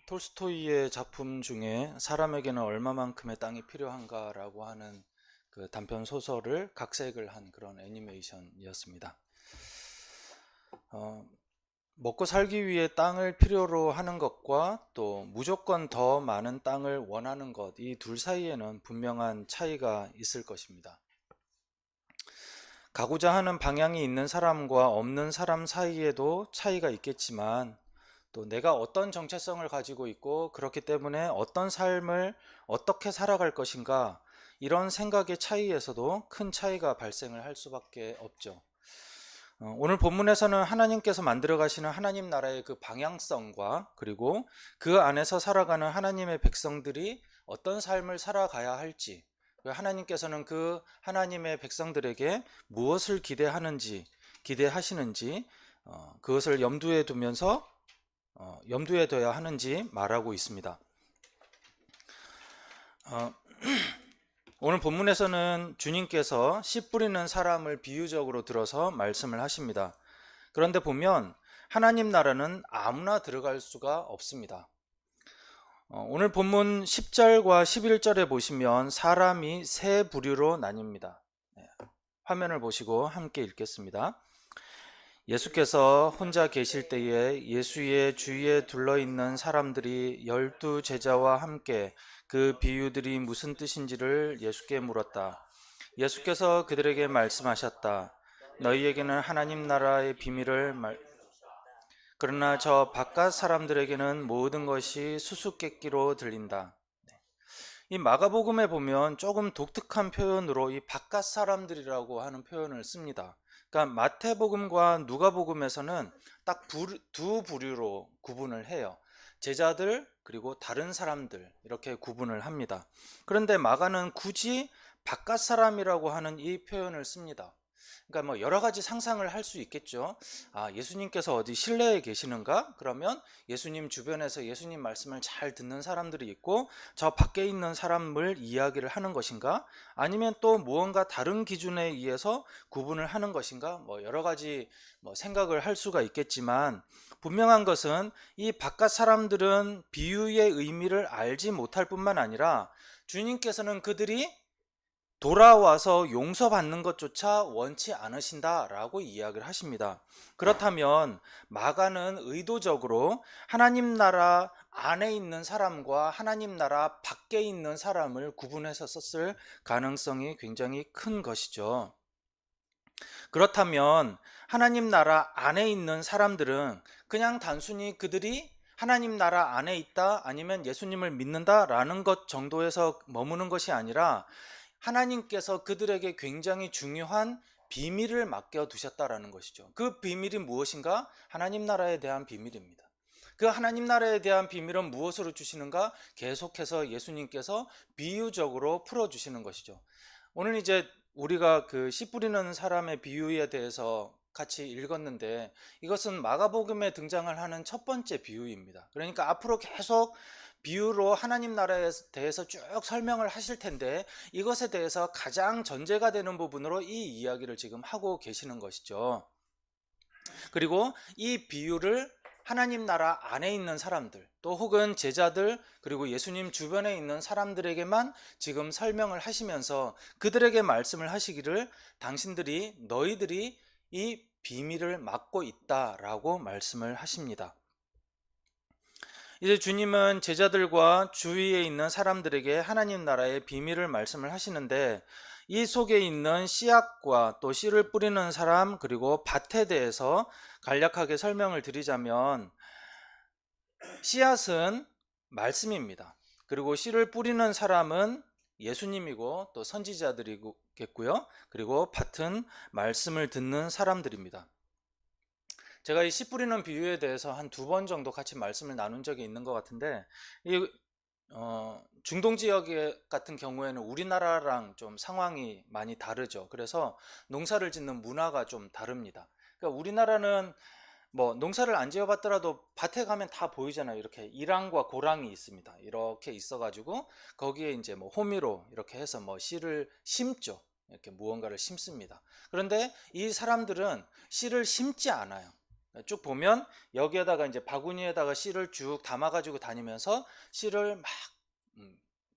톨스토이의 작품 중에 사람에게는 얼마만큼의 땅이 필요한가라고 하는 그 단편 소설을 각색을 한 그런 애니메이션이었습니다. 먹고 살기 위해 땅을 필요로 하는 것과 또 무조건 더 많은 땅을 원하는 것, 이 둘 사이에는 분명한 차이가 있을 것입니다. 가고자 하는 방향이 있는 사람과 없는 사람 사이에도 차이가 있겠지만, 또 내가 어떤 정체성을 가지고 있고 그렇기 때문에 어떤 삶을 어떻게 살아갈 것인가, 이런 생각의 차이에서도 큰 차이가 발생을 할 수밖에 없죠. 오늘 본문에서는 하나님께서 만들어 가시는 하나님 나라의 그 방향성과 그리고 그 안에서 살아가는 하나님의 백성들이 어떤 삶을 살아가야 할지, 하나님께서는 그 하나님의 백성들에게 무엇을 기대하시는지, 그것을 염두에 둬야 하는지 말하고 있습니다. 오늘 본문에서는 주님께서 씨 뿌리는 사람을 비유적으로 들어서 말씀을 하십니다. 그런데 보면 하나님 나라는 아무나 들어갈 수가 없습니다. 오늘 본문 10절과 11절에 보시면 사람이 세 부류로 나뉩니다. 화면을 보시고 함께 읽겠습니다. 예수께서 혼자 계실 때에 예수의 주위에 둘러있는 사람들이 12 제자와 함께 그 비유들이 무슨 뜻인지를 예수께 물었다. 예수께서 그들에게 말씀하셨다. 너희에게는 하나님 나라의 비밀을 그러나 저 바깥 사람들에게는 모든 것이 수수께끼로 들린다. 이 마가복음에 보면 조금 독특한 표현으로 이 바깥 사람들이라고 하는 표현을 씁니다. 그러니까 마태복음과 누가복음에서는 딱 두 부류로 구분을 해요. 제자들 그리고 다른 사람들, 이렇게 구분을 합니다. 그런데 마가는 굳이 바깥 사람이라고 하는 이 표현을 씁니다. 그러니까 뭐 여러 가지 상상을 할 수 있겠죠. 예수님께서 어디 실내에 계시는가? 그러면 예수님 주변에서 예수님 말씀을 잘 듣는 사람들이 있고 저 밖에 있는 사람을 이야기를 하는 것인가? 아니면 또 무언가 다른 기준에 의해서 구분을 하는 것인가? 뭐 여러 가지 생각을 할 수가 있겠지만, 분명한 것은 이 바깥 사람들은 비유의 의미를 알지 못할 뿐만 아니라 주님께서는 그들이 돌아와서 용서받는 것조차 원치 않으신다라고 이야기를 하십니다. 그렇다면 마가는 의도적으로 하나님 나라 안에 있는 사람과 하나님 나라 밖에 있는 사람을 구분해서 썼을 가능성이 굉장히 큰 것이죠. 그렇다면 하나님 나라 안에 있는 사람들은 그냥 단순히 그들이 하나님 나라 안에 있다, 아니면 예수님을 믿는다라는 것 정도에서 머무는 것이 아니라 하나님께서 그들에게 굉장히 중요한 비밀을 맡겨두셨다라는 것이죠. 그 비밀이 무엇인가? 하나님 나라에 대한 비밀입니다. 그 하나님 나라에 대한 비밀은 무엇으로 주시는가? 계속해서 예수님께서 비유적으로 풀어주시는 것이죠. 오늘 이제 우리가 그 씨 뿌리는 사람의 비유에 대해서 같이 읽었는데, 이것은 마가복음에 등장을 하는 첫 번째 비유입니다. 그러니까 앞으로 계속 비유로 하나님 나라에 대해서 쭉 설명을 하실 텐데, 이것에 대해서 가장 전제가 되는 부분으로 이 이야기를 지금 하고 계시는 것이죠. 그리고 이 비유를 하나님 나라 안에 있는 사람들, 또 혹은 제자들, 그리고 예수님 주변에 있는 사람들에게만 지금 설명을 하시면서 그들에게 말씀을 하시기를, 너희들이 이 비밀을 맡고 있다라고 말씀을 하십니다. 이제 주님은 제자들과 주위에 있는 사람들에게 하나님 나라의 비밀을 말씀을 하시는데, 이 속에 있는 씨앗과 또 씨를 뿌리는 사람, 그리고 밭에 대해서 간략하게 설명을 드리자면, 씨앗은 말씀입니다. 그리고 씨를 뿌리는 사람은 예수님이고 또 선지자들이겠고요. 그리고 밭은 말씀을 듣는 사람들입니다. 제가 이 씨 뿌리는 비유에 대해서 한 2번 정도 같이 말씀을 나눈 적이 있는 것 같은데, 이 중동 지역 같은 경우에는 우리나라랑 좀 상황이 많이 다르죠. 그래서 농사를 짓는 문화가 좀 다릅니다. 그러니까 우리나라는 뭐 농사를 안 지어봤더라도 밭에 가면 다 보이잖아요. 이렇게 이랑과 고랑이 있습니다. 이렇게 있어가지고 거기에 이제 뭐 호미로 이렇게 해서 뭐 씨를 심죠. 이렇게 무언가를 심습니다. 그런데 이 사람들은 씨를 심지 않아요. 쭉 보면 여기에다가 이제 바구니에다가 씨를 쭉 담아가지고 다니면서 씨를 막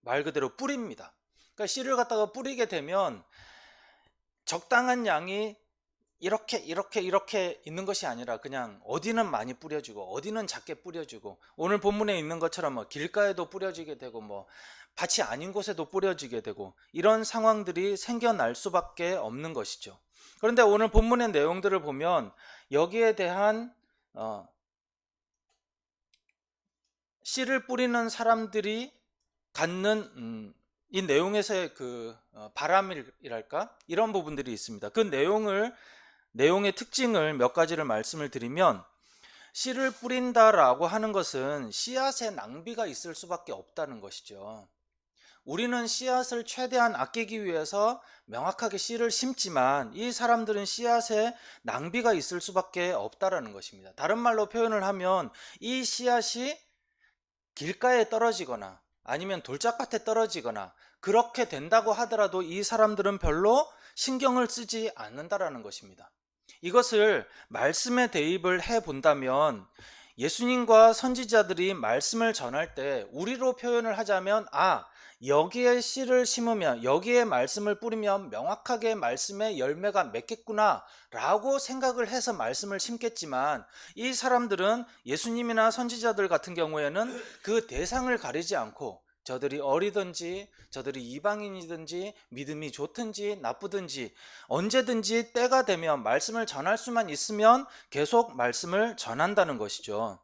말 그대로 뿌립니다. 그러니까 씨를 갖다가 뿌리게 되면 적당한 양이 이렇게 있는 것이 아니라 그냥 어디는 많이 뿌려주고 어디는 작게 뿌려주고, 오늘 본문에 있는 것처럼 뭐 길가에도 뿌려지게 되고 뭐 밭이 아닌 곳에도 뿌려지게 되고, 이런 상황들이 생겨날 수밖에 없는 것이죠. 그런데 오늘 본문의 내용들을 보면 여기에 대한 씨를 뿌리는 사람들이 갖는 이 내용에서의 그 바람이랄까, 이런 부분들이 있습니다. 그 내용의 특징을 몇 가지를 말씀을 드리면, 씨를 뿌린다라고 하는 것은 씨앗의 낭비가 있을 수밖에 없다는 것이죠. 우리는 씨앗을 최대한 아끼기 위해서 명확하게 씨를 심지만, 이 사람들은 씨앗에 낭비가 있을 수밖에 없다라는 것입니다. 다른 말로 표현을 하면 이 씨앗이 길가에 떨어지거나 아니면 돌짝밭에 떨어지거나 그렇게 된다고 하더라도 이 사람들은 별로 신경을 쓰지 않는다라는 것입니다. 이것을 말씀에 대입을 해 본다면, 예수님과 선지자들이 말씀을 전할 때 우리로 표현을 하자면, 여기에 씨를 심으면, 여기에 말씀을 뿌리면 명확하게 말씀의 열매가 맺겠구나 라고 생각을 해서 말씀을 심겠지만, 이 사람들은 예수님이나 선지자들 같은 경우에는 그 대상을 가리지 않고 저들이 어리든지 저들이 이방인이든지 믿음이 좋든지 나쁘든지 언제든지 때가 되면 말씀을 전할 수만 있으면 계속 말씀을 전한다는 것이죠.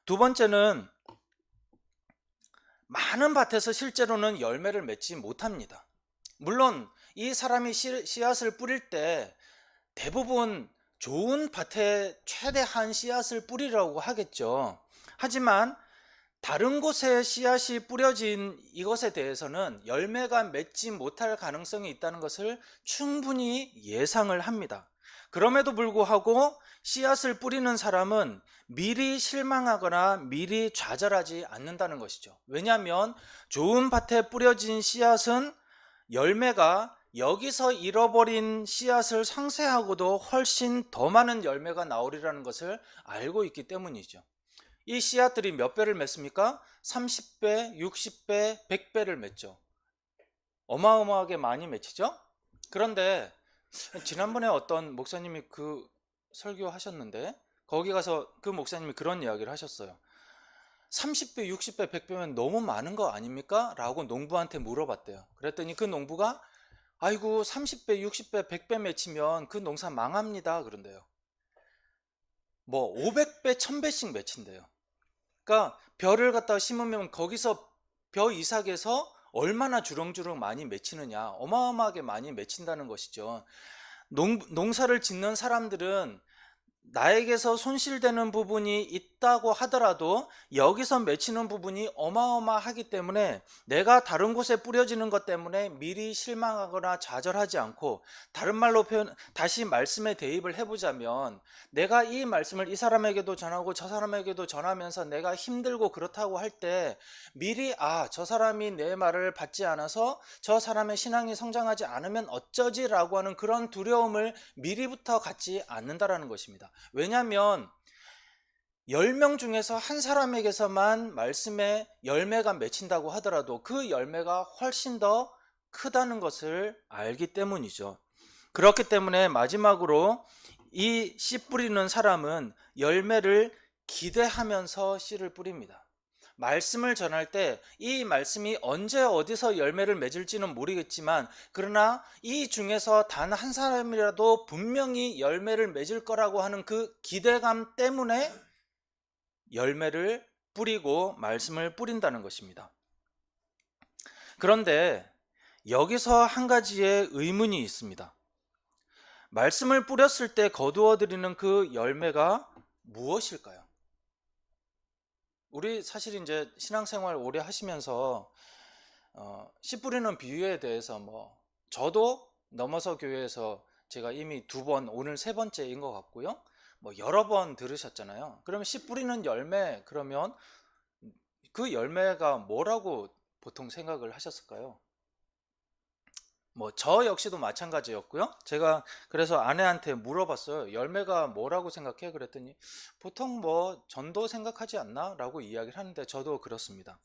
두 번째는, 많은 밭에서 실제로는 열매를 맺지 못합니다. 물론 이 사람이 씨앗을 뿌릴 때 대부분 좋은 밭에 최대한 씨앗을 뿌리라고 하겠죠. 하지만 다른 곳에 씨앗이 뿌려진 이것에 대해서는 열매가 맺지 못할 가능성이 있다는 것을 충분히 예상을 합니다. 그럼에도 불구하고 씨앗을 뿌리는 사람은 미리 실망하거나 미리 좌절하지 않는다는 것이죠. 왜냐하면 좋은 밭에 뿌려진 씨앗은 열매가 여기서 잃어버린 씨앗을 상쇄하고도 훨씬 더 많은 열매가 나오리라는 것을 알고 있기 때문이죠. 이 씨앗들이 몇 배를 맺습니까? 30배, 60배, 100배를 맺죠. 어마어마하게 많이 맺히죠? 그런데 지난번에 어떤 목사님이 그 설교하셨는데, 거기 가서 그 목사님이 그런 이야기를 하셨어요. 30배, 60배, 100배면 너무 많은 거 아닙니까? 라고 농부한테 물어봤대요. 그랬더니 그 농부가, 아이고 30배, 60배, 100배 맺히면 그 농사 망합니다 그런데요. 뭐 500배, 1000배씩 맺힌대요. 그러니까 벼를 갖다가 심으면 거기서 벼 이삭에서 얼마나 주렁주렁 많이 맺히느냐, 어마어마하게 많이 맺힌다는 것이죠. 농사를 짓는 사람들은 나에게서 손실되는 부분이 있다고 하더라도 여기서 맺히는 부분이 어마어마하기 때문에 내가 다른 곳에 뿌려지는 것 때문에 미리 실망하거나 좌절하지 않고, 다른 말로 다시 말씀에 대입을 해보자면, 내가 이 말씀을 이 사람에게도 전하고 저 사람에게도 전하면서 내가 힘들고 그렇다고 할 때 미리 저 사람이 내 말을 받지 않아서 저 사람의 신앙이 성장하지 않으면 어쩌지 라고 하는 그런 두려움을 미리부터 갖지 않는다라는 것입니다. 왜냐하면 10명 중에서 한 사람에게서만 말씀의 열매가 맺힌다고 하더라도 그 열매가 훨씬 더 크다는 것을 알기 때문이죠. 그렇기 때문에 마지막으로 이 씨 뿌리는 사람은 열매를 기대하면서 씨를 뿌립니다. 말씀을 전할 때 이 말씀이 언제 어디서 열매를 맺을지는 모르겠지만, 그러나 이 중에서 단 한 사람이라도 분명히 열매를 맺을 거라고 하는 그 기대감 때문에 열매를 뿌리고 말씀을 뿌린다는 것입니다. 그런데 여기서 한 가지의 의문이 있습니다. 말씀을 뿌렸을 때 거두어들이는 그 열매가 무엇일까요? 우리 사실 이제 신앙생활 오래 하시면서 씨 뿌리는 비유에 대해서 저도 넘어서 교회에서 제가 이미 2번, 오늘 3번째인 것 같고요. 여러 번 들으셨잖아요. 그러면 씨 뿌리는 열매, 그러면 그 열매가 뭐라고 보통 생각을 하셨을까요? 뭐 저 역시도 마찬가지였고요. 제가 그래서 아내한테 물어봤어요. 열매가 뭐라고 생각해? 그랬더니 보통 뭐 전도 생각하지 않나? 라고 이야기를 하는데 저도 그렇습니다.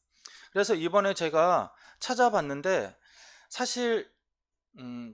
그래서 이번에 제가 찾아봤는데 사실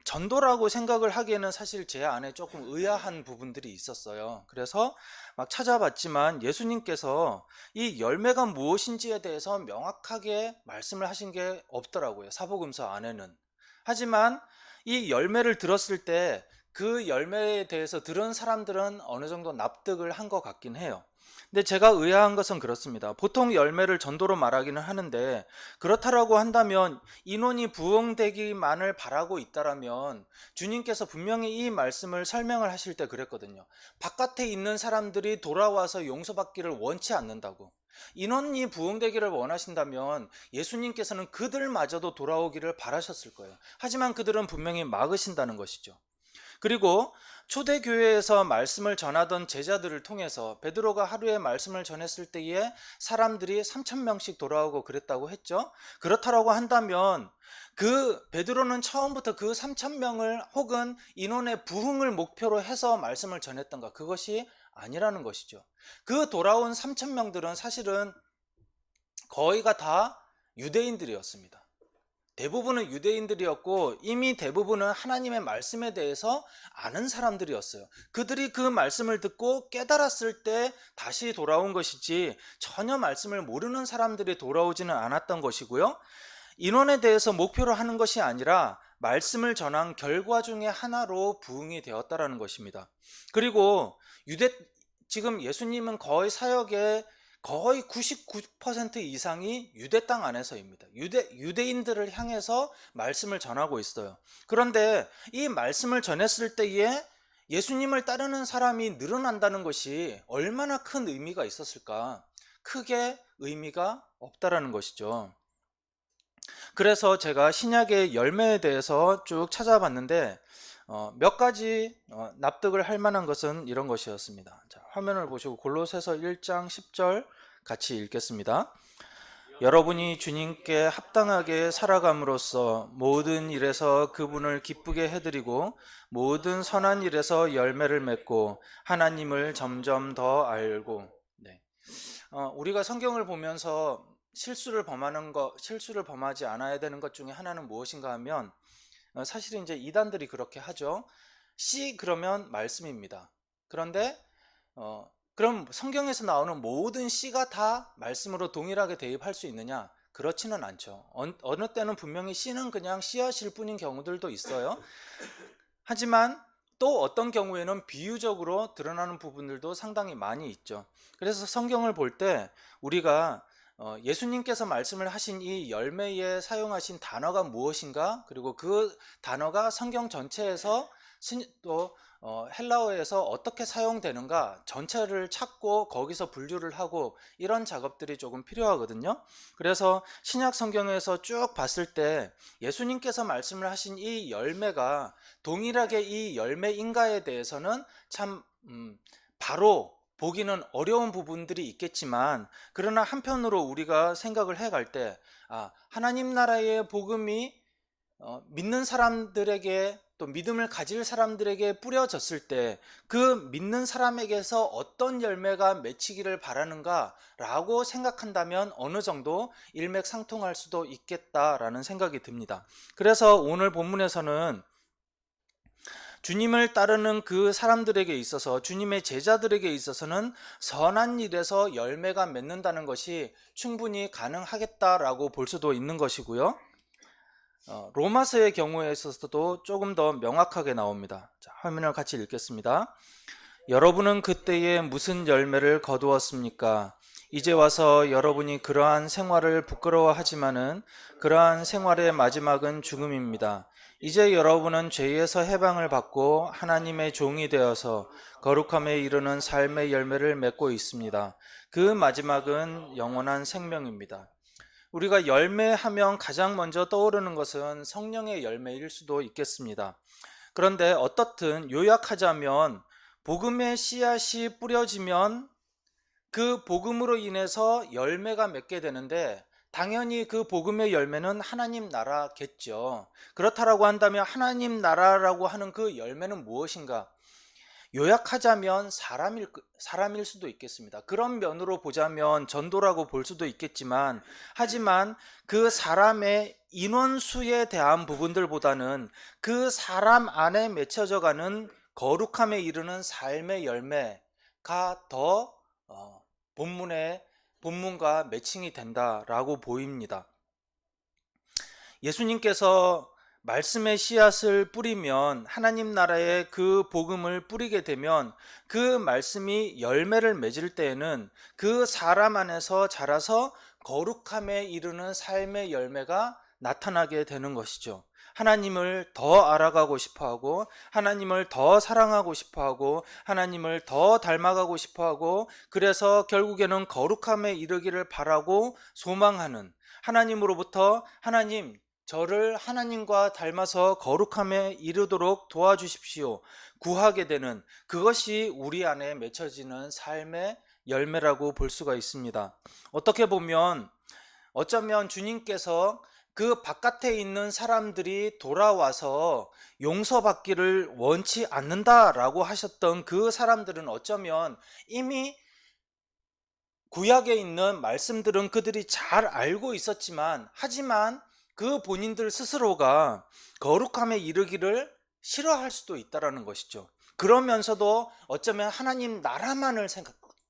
전도라고 생각을 하기에는 사실 제 안에 조금 의아한 부분들이 있었어요. 그래서 막 찾아봤지만 예수님께서 이 열매가 무엇인지에 대해서 명확하게 말씀을 하신 게 없더라고요. 사복음서 안에는. 하지만 이 열매를 들었을 때 그 열매에 대해서 들은 사람들은 어느 정도 납득을 한 것 같긴 해요. 근데 제가 의아한 것은 그렇습니다. 보통 열매를 전도로 말하기는 하는데 그렇다라고 한다면 인원이 부흥되기만을 바라고 있다라면 주님께서 분명히 이 말씀을 설명을 하실 때 그랬거든요. 바깥에 있는 사람들이 돌아와서 용서받기를 원치 않는다고. 인원이 부흥되기를 원하신다면 예수님께서는 그들마저도 돌아오기를 바라셨을 거예요. 하지만 그들은 분명히 막으신다는 것이죠. 그리고 초대교회에서 말씀을 전하던 제자들을 통해서 베드로가 하루에 말씀을 전했을 때에 사람들이 3,000명씩 돌아오고 그랬다고 했죠. 그렇다라고 한다면 그 베드로는 처음부터 그 3,000명을 혹은 인원의 부흥을 목표로 해서 말씀을 전했던가? 그것이 아니라는 것이죠. 그 돌아온 3,000명들은 사실은 거의가 다 유대인들이었습니다. 대부분은 유대인들이었고 이미 대부분은 하나님의 말씀에 대해서 아는 사람들이었어요. 그들이 그 말씀을 듣고 깨달았을 때 다시 돌아온 것이지 전혀 말씀을 모르는 사람들이 돌아오지는 않았던 것이고요. 인원에 대해서 목표로 하는 것이 아니라 말씀을 전한 결과 중에 하나로 부흥이 되었다라는 것입니다. 그리고 지금 예수님은 거의 사역의 거의 99% 이상이 유대 땅 안에서입니다. 유대인들을 향해서 말씀을 전하고 있어요. 그런데 이 말씀을 전했을 때에 예수님을 따르는 사람이 늘어난다는 것이 얼마나 큰 의미가 있었을까? 크게 의미가 없다라는 것이죠. 그래서 제가 신약의 열매에 대해서 쭉 찾아봤는데 몇 가지 납득을 할 만한 것은 이런 것이었습니다. 자, 화면을 보시고 골로새서 1장 10절 같이 읽겠습니다. 여러분이 주님께 합당하게 살아감으로써 모든 일에서 그분을 기쁘게 해드리고 모든 선한 일에서 열매를 맺고 하나님을 점점 더 알고. 네. 우리가 성경을 보면서 실수를 범하지 않아야 되는 것 중에 하나는 무엇인가 하면 사실은 이제 이단들이 그렇게 하죠. 씨 그러면 말씀입니다. 그런데 그럼 성경에서 나오는 모든 씨가 다 말씀으로 동일하게 대입할 수 있느냐? 그렇지는 않죠. 어느 때는 분명히 씨는 그냥 씨앗일 뿐인 경우들도 있어요. 하지만 또 어떤 경우에는 비유적으로 드러나는 부분들도 상당히 많이 있죠. 그래서 성경을 볼 때 우리가 예수님께서 말씀을 하신 이 열매에 사용하신 단어가 무엇인가, 그리고 그 단어가 성경 전체에서 또 헬라어에서 어떻게 사용되는가 전체를 찾고 거기서 분류를 하고 이런 작업들이 조금 필요하거든요. 그래서 신약 성경에서 쭉 봤을 때 예수님께서 말씀을 하신 이 열매가 동일하게 이 열매인가에 대해서는 참 바로 보기는 어려운 부분들이 있겠지만, 그러나 한편으로 우리가 생각을 해갈 때 하나님 나라의 복음이 믿는 사람들에게 또 믿음을 가질 사람들에게 뿌려졌을 때 그 믿는 사람에게서 어떤 열매가 맺히기를 바라는가 라고 생각한다면 어느 정도 일맥상통할 수도 있겠다라는 생각이 듭니다. 그래서 오늘 본문에서는 주님을 따르는 그 사람들에게 있어서, 주님의 제자들에게 있어서는 선한 일에서 열매가 맺는다는 것이 충분히 가능하겠다라고 볼 수도 있는 것이고요. 로마서의 경우에 있어서도 조금 더 명확하게 나옵니다. 자, 화면을 같이 읽겠습니다. 여러분은 그때에 무슨 열매를 거두었습니까? 이제 와서 여러분이 그러한 생활을 부끄러워하지만은 그러한 생활의 마지막은 죽음입니다. 이제 여러분은 죄에서 해방을 받고 하나님의 종이 되어서 거룩함에 이르는 삶의 열매를 맺고 있습니다. 그 마지막은 영원한 생명입니다. 우리가 열매하면 가장 먼저 떠오르는 것은 성령의 열매일 수도 있겠습니다. 그런데 어떻든 요약하자면 복음의 씨앗이 뿌려지면 그 복음으로 인해서 열매가 맺게 되는데, 당연히 그 복음의 열매는 하나님 나라겠죠. 그렇다라고 한다면 하나님 나라라고 하는 그 열매는 무엇인가? 요약하자면 사람일 수도 있겠습니다. 그런 면으로 보자면 전도라고 볼 수도 있겠지만, 하지만 그 사람의 인원수에 대한 부분들보다는 그 사람 안에 맺혀져 가는 거룩함에 이르는 삶의 열매가 더 본문과 매칭이 된다라고 보입니다. 예수님께서 말씀의 씨앗을 뿌리면, 하나님 나라의 그 복음을 뿌리게 되면 그 말씀이 열매를 맺을 때에는 그 사람 안에서 자라서 거룩함에 이르는 삶의 열매가 나타나게 되는 것이죠. 하나님을 더 알아가고 싶어하고, 하나님을 더 사랑하고 싶어하고, 하나님을 더 닮아가고 싶어하고, 그래서 결국에는 거룩함에 이르기를 바라고 소망하는, 하나님으로부터 하나님, 저를 하나님과 닮아서 거룩함에 이르도록 도와주십시오, 구하게 되는, 그것이 우리 안에 맺혀지는 삶의 열매라고 볼 수가 있습니다. 어떻게 보면 어쩌면 주님께서 그 바깥에 있는 사람들이 돌아와서 용서받기를 원치 않는다라고 하셨던 그 사람들은 어쩌면 이미 구약에 있는 말씀들은 그들이 잘 알고 있었지만, 하지만 그 본인들 스스로가 거룩함에 이르기를 싫어할 수도 있다라는 것이죠. 그러면서도 어쩌면 하나님 나라만을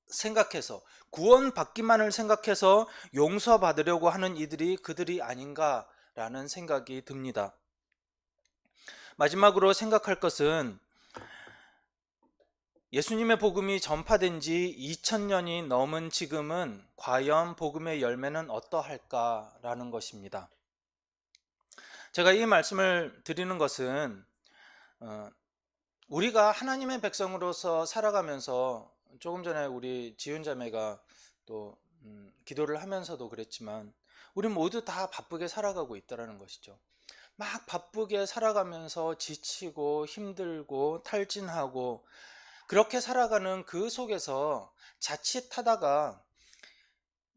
생각해서, 구원받기만을 생각해서 용서받으려고 하는 이들이 그들이 아닌가라는 생각이 듭니다. 마지막으로 생각할 것은, 예수님의 복음이 전파된 지 2000년이 넘은 지금은 과연 복음의 열매는 어떠할까라는 것입니다. 제가 이 말씀을 드리는 것은 우리가 하나님의 백성으로서 살아가면서, 조금 전에 우리 지훈 자매가 또 기도를 하면서도 그랬지만, 우리 모두 다 바쁘게 살아가고 있다는 것이죠. 막 바쁘게 살아가면서 지치고 힘들고 탈진하고 그렇게 살아가는 그 속에서 자칫하다가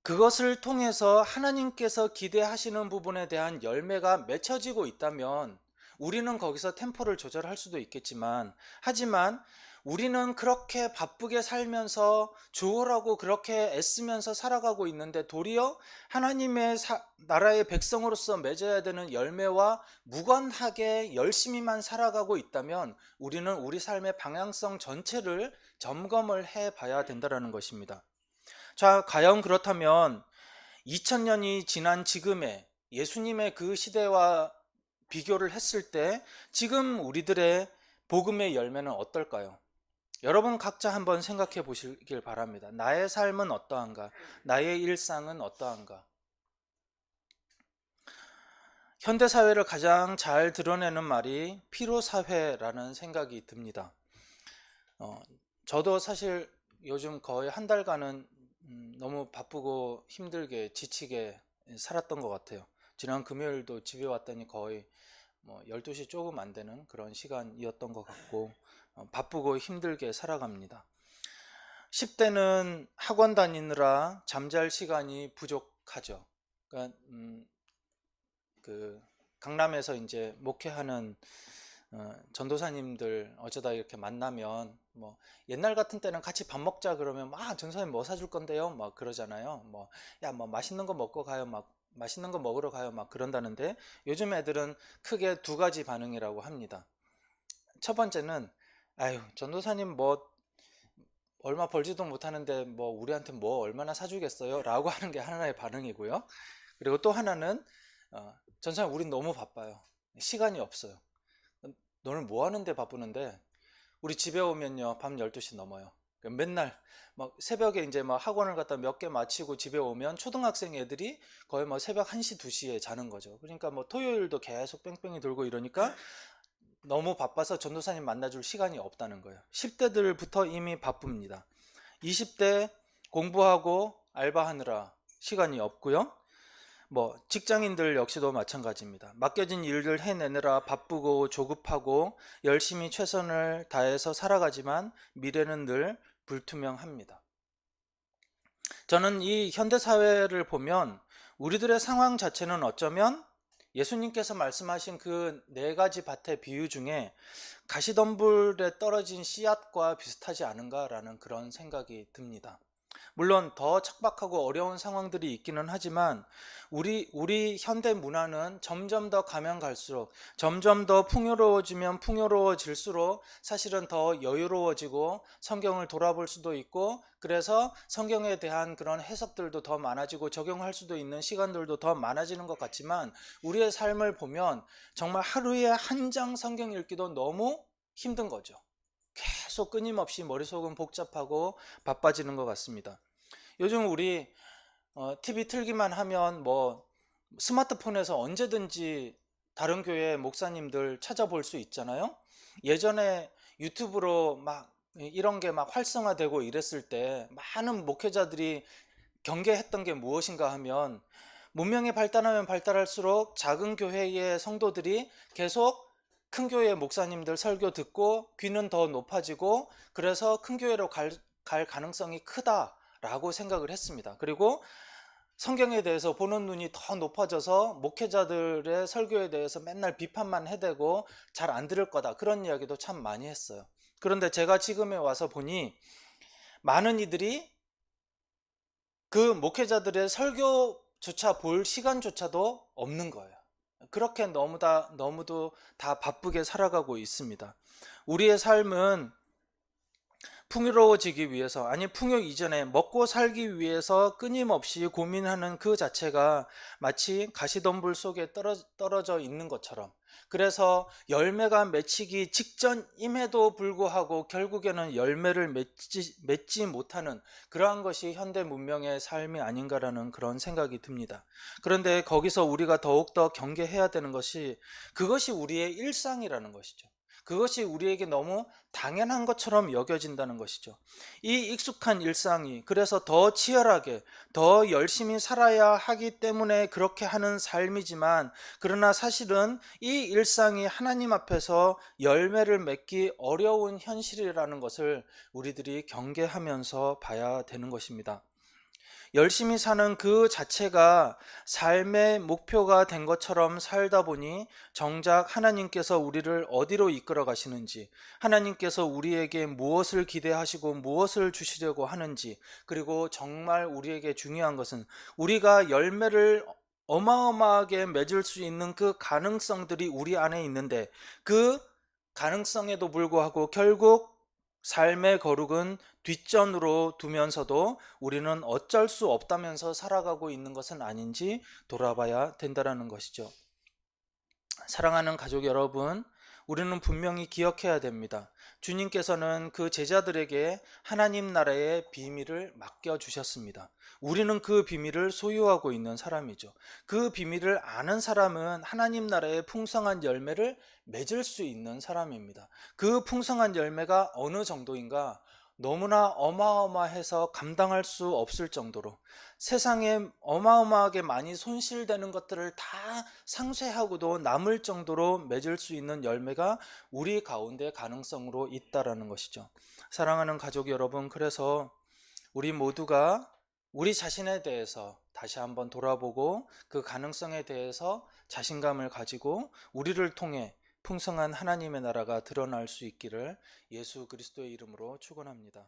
그것을 통해서 하나님께서 기대하시는 부분에 대한 열매가 맺혀지고 있다면 우리는 거기서 템포를 조절할 수도 있겠지만, 하지만 우리는 그렇게 바쁘게 살면서 주오라고 그렇게 애쓰면서 살아가고 있는데, 도리어 하나님의 나라의 백성으로서 맺어야 되는 열매와 무관하게 열심히만 살아가고 있다면 우리는 우리 삶의 방향성 전체를 점검을 해 봐야 된다는 것입니다. 자, 과연 그렇다면 2000년이 지난 지금의 예수님의 그 시대와 비교를 했을 때 지금 우리들의 복음의 열매는 어떨까요? 여러분 각자 한번 생각해 보시길 바랍니다. 나의 삶은 어떠한가? 나의 일상은 어떠한가? 현대사회를 가장 잘 드러내는 말이 피로사회라는 생각이 듭니다. 저도 사실 요즘 거의 한 달간은 너무 바쁘고 힘들게 지치게 살았던 것 같아요. 지난 금요일도 집에 왔더니 거의 12시 조금 안 되는 그런 시간이었던 것 같고, 바쁘고 힘들게 살아갑니다. 10대는 학원 다니느라 잠잘 시간이 부족하죠. 그러니까 그 강남에서 이제 목회하는 전도사님들 어쩌다 이렇게 만나면, 옛날 같은 때는 같이 밥 먹자 그러면 막 전사님 뭐 사줄 건데요 막 그러잖아요. 맛있는 거 먹고 가요, 막 맛있는 거 먹으러 가요 막 그런다는데, 요즘 애들은 크게 두 가지 반응이라고 합니다. 첫 번째는, 아유 전도사님 뭐 얼마 벌지도 못하는데 뭐 우리한테 뭐 얼마나 사주겠어요 라고 하는 게 하나의 반응이고요. 그리고 또 하나는, 전사님 우린 너무 바빠요, 시간이 없어요. 너는 뭐 하는데 바쁘는데? 우리 집에 오면요 밤 12시 넘어요. 맨날 막 새벽에 이제 막 학원을 갔다 몇 개 마치고 집에 오면 초등학생 애들이 거의 새벽 1시 2시에 자는 거죠. 그러니까 토요일도 계속 뺑뺑이 돌고 이러니까 너무 바빠서 전도사님 만나줄 시간이 없다는 거예요. 10대들부터 이미 바쁩니다. 20대 공부하고 알바하느라 시간이 없고요. 직장인들 역시도 마찬가지입니다. 맡겨진 일을 해내느라 바쁘고 조급하고 열심히 최선을 다해서 살아가지만 미래는 늘 불투명합니다. 저는 이 현대사회를 보면 우리들의 상황 자체는 어쩌면 예수님께서 말씀하신 그 네 가지 밭의 비유 중에 가시덤불에 떨어진 씨앗과 비슷하지 않은가라는 그런 생각이 듭니다. 물론 더 척박하고 어려운 상황들이 있기는 하지만 우리 현대 문화는 점점 더 가면 갈수록, 점점 더 풍요로워지면 풍요로워질수록 사실은 더 여유로워지고 성경을 돌아볼 수도 있고, 그래서 성경에 대한 그런 해석들도 더 많아지고 적용할 수도 있는 시간들도 더 많아지는 것 같지만, 우리의 삶을 보면 정말 하루에 한 장 성경 읽기도 너무 힘든 거죠. 계속 끊임없이 머릿속은 복잡하고 바빠지는 것 같습니다. 요즘 우리 TV 틀기만 하면 뭐 스마트폰에서 언제든지 다른 교회 목사님들 찾아볼 수 있잖아요. 예전에 유튜브로 막 이런 게 막 활성화되고 이랬을 때 많은 목회자들이 경계했던 게 무엇인가 하면, 문명이 발달하면 발달할수록 작은 교회의 성도들이 계속 큰 교회 목사님들 설교 듣고 귀는 더 높아지고, 그래서 큰 교회로 갈 가능성이 크다라고 생각을 했습니다. 그리고 성경에 대해서 보는 눈이 더 높아져서 목회자들의 설교에 대해서 맨날 비판만 해대고 잘 안 들을 거다, 그런 이야기도 참 많이 했어요. 그런데 제가 지금에 와서 보니 많은 이들이 그 목회자들의 설교조차 볼 시간조차도 없는 거예요. 그렇게 너무도 다 바쁘게 살아가고 있습니다. 우리의 삶은 풍요로워지기 위해서, 아니 풍요 이전에 먹고 살기 위해서 끊임없이 고민하는 그 자체가 마치 가시덤불 속에 떨어져 있는 것처럼, 그래서 열매가 맺히기 직전임에도 불구하고 결국에는 열매를 맺지 못하는 그러한 것이 현대 문명의 삶이 아닌가라는 그런 생각이 듭니다. 그런데 거기서 우리가 더욱더 경계해야 되는 것이, 그것이 우리의 일상이라는 것이죠. 그것이 우리에게 너무 당연한 것처럼 여겨진다는 것이죠. 이 익숙한 일상이 그래서 더 치열하게, 더 열심히 살아야 하기 때문에 그렇게 하는 삶이지만, 그러나 사실은 이 일상이 하나님 앞에서 열매를 맺기 어려운 현실이라는 것을 우리들이 경계하면서 봐야 되는 것입니다. 열심히 사는 그 자체가 삶의 목표가 된 것처럼 살다 보니 정작 하나님께서 우리를 어디로 이끌어 가시는지, 하나님께서 우리에게 무엇을 기대하시고 무엇을 주시려고 하는지, 그리고 정말 우리에게 중요한 것은 우리가 열매를 어마어마하게 맺을 수 있는 그 가능성들이 우리 안에 있는데, 그 가능성에도 불구하고 결국 삶의 거룩은 뒷전으로 두면서도 우리는 어쩔 수 없다면서 살아가고 있는 것은 아닌지 돌아봐야 된다는 것이죠. 사랑하는 가족 여러분, 우리는 분명히 기억해야 됩니다. 주님께서는 그 제자들에게 하나님 나라의 비밀을 맡겨주셨습니다. 우리는 그 비밀을 소유하고 있는 사람이죠. 그 비밀을 아는 사람은 하나님 나라의 풍성한 열매를 맺을 수 있는 사람입니다. 그 풍성한 열매가 어느 정도인가? 너무나 어마어마해서 감당할 수 없을 정도로, 세상에 어마어마하게 많이 손실되는 것들을 다 상쇄하고도 남을 정도로 맺을 수 있는 열매가 우리 가운데 가능성으로 있다라는 것이죠. 사랑하는 가족 여러분, 그래서 우리 모두가 우리 자신에 대해서 다시 한번 돌아보고 그 가능성에 대해서 자신감을 가지고 우리를 통해 풍성한 하나님의 나라가 드러날 수 있기를 예수 그리스도의 이름으로 축원합니다.